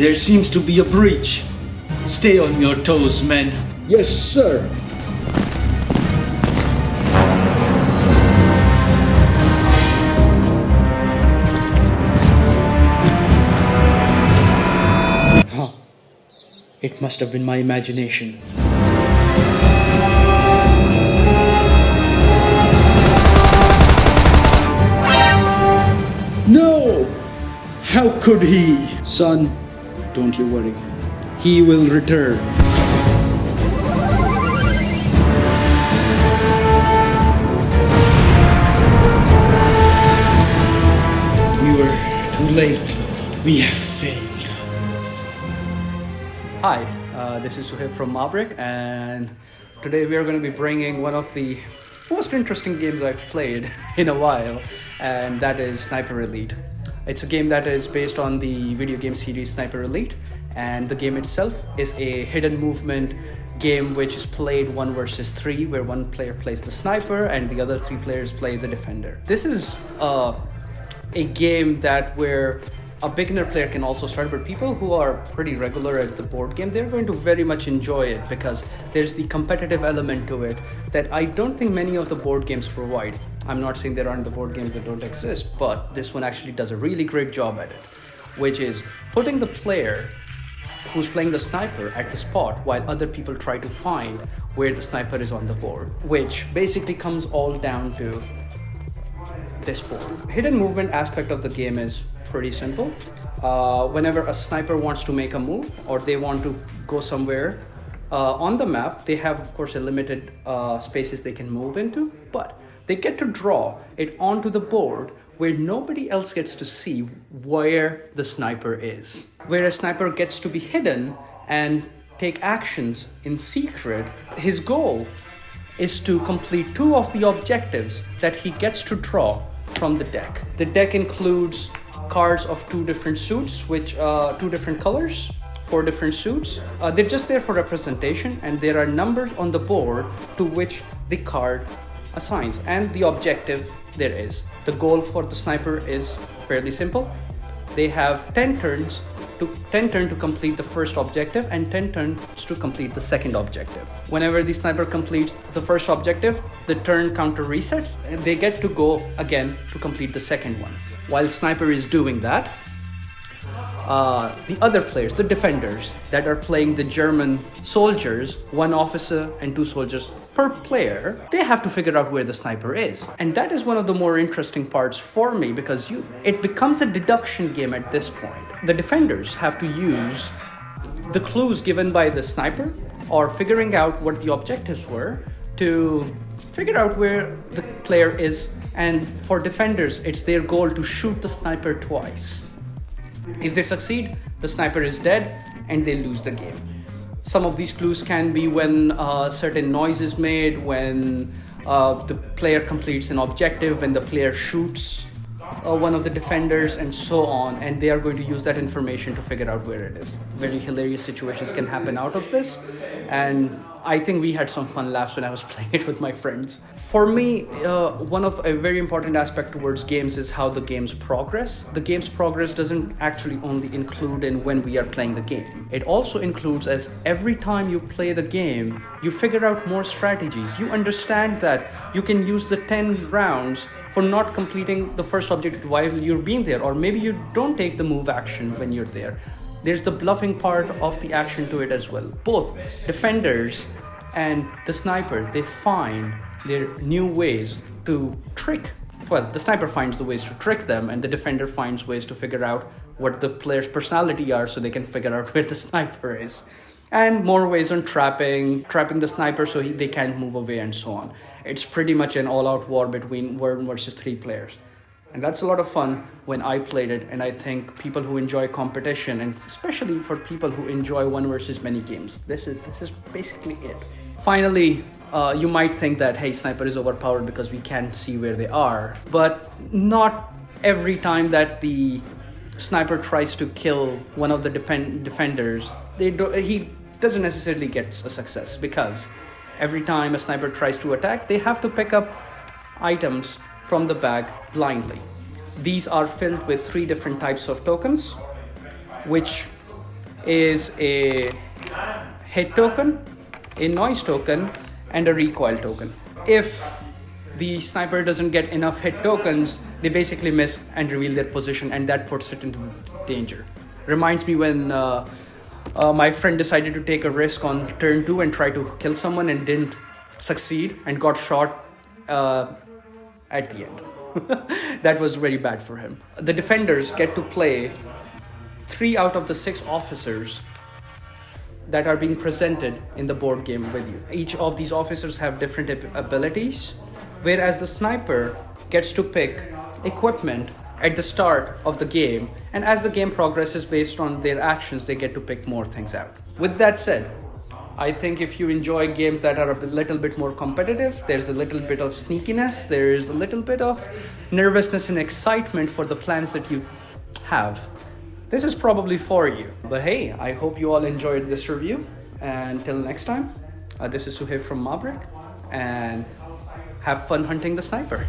There seems to be a breach. Stay on your toes, men. Yes, sir. Huh. It must have been my imagination. No! How could he? Son, don't you worry. He will return. We were too late. We have failed. Hi, this is Suhaib from MABRIK, and today we are going to be bringing one of the most interesting games I've played in a while, and that is Sniper Elite. It's a game that is based on the video game series Sniper Elite, and the game itself is a hidden movement game which is played 1 versus 3, where one player plays the sniper and the other 3 players play the defender. This is a game that where a beginner player can also start, but people who are pretty regular at the board game, they're going to very much enjoy it because there's the competitive element to it that I don't think many of the board games provide. I'm not saying there aren't the board games that don't exist, but this one actually does a really great job at it, which is putting the player who's playing the sniper at the spot while other people try to find where the sniper is on the board, which basically comes all down to this board. Hidden movement aspect of the game is pretty simple. Whenever a sniper wants to make a move or they want to go somewhere on the map, they have of course a limited spaces they can move into, but they get to draw it onto the board where nobody else gets to see where the sniper is. Where a sniper gets to be hidden and take actions in secret, his goal is to complete 2 of the objectives that he gets to draw from the deck. The deck includes cards of 2 different suits, which 2 different colors, 4 different suits. They're just there for representation, and there are numbers on the board to which the card assigns, and the objective there is. The goal for the sniper is fairly simple. They have 10 turns to complete the first objective and 10 turns to complete the second objective. Whenever the sniper completes the first objective, the turn counter resets and they get to go again to complete the second one. While sniper is doing that, the other players, the defenders that are playing the German soldiers, 1 officer and 2 soldiers per player, they have to figure out where the sniper is. And that is one of the more interesting parts for me because it becomes a deduction game at this point. The defenders have to use the clues given by the sniper or figuring out what the objectives were to figure out where the player is. And for defenders, it's their goal to shoot the sniper twice. If they succeed, the sniper is dead and they lose the game. Some of these clues can be when certain noise is made, when the player completes an objective, when the player shoots one of the defenders, and so on, and they are going to use that information to figure out where it is. Very hilarious situations can happen out of this, and I think we had some fun laughs when I was playing it with my friends. For me, one of a very important aspect towards games is how the games progress. The game's progress doesn't actually only include in when we are playing the game. It also includes as every time you play the game, you figure out more strategies. You understand that you can use the 10 rounds for not completing the first objective while you're being there, or maybe you don't take the move action when you're there. There's the bluffing part of the action to it as well. Both defenders and the sniper, they find their new ways to trick. Well, the sniper finds the ways to trick them, and the defender finds ways to figure out what the player's personality are so they can figure out where the sniper is. And more ways on trapping the sniper so they can't move away and so on. It's pretty much an all-out war between 1 versus 3 players. And that's a lot of fun when I played it, and I think people who enjoy competition, and especially for people who enjoy 1 versus many games, this is basically it. Finally, you might think that, hey, sniper is overpowered because we can't see where they are, but not every time that the sniper tries to kill one of the defenders, he doesn't necessarily get a success, because every time a sniper tries to attack, they have to pick up items from the bag blindly. These are filled with 3 different types of tokens, which is a hit token, a noise token, and a recoil token. If the sniper doesn't get enough hit tokens, they basically miss and reveal their position, and that puts it into danger. Reminds me when my friend decided to take a risk on turn 2 and try to kill someone and didn't succeed and got shot at the end. That was very bad for him. The defenders get to play 3 out of the 6 officers that are being presented in the board game with you. Each of these officers have different abilities, whereas the sniper gets to pick equipment at the start of the game, and as the game progresses based on their actions, they get to pick more things out. With that said, I think if you enjoy games that are a little bit more competitive, there's a little bit of sneakiness, there's a little bit of nervousness and excitement for the plans that you have, this is probably for you. But hey, I hope you all enjoyed this review, and till next time, this is Suhaib from MABRIK, and have fun hunting the sniper.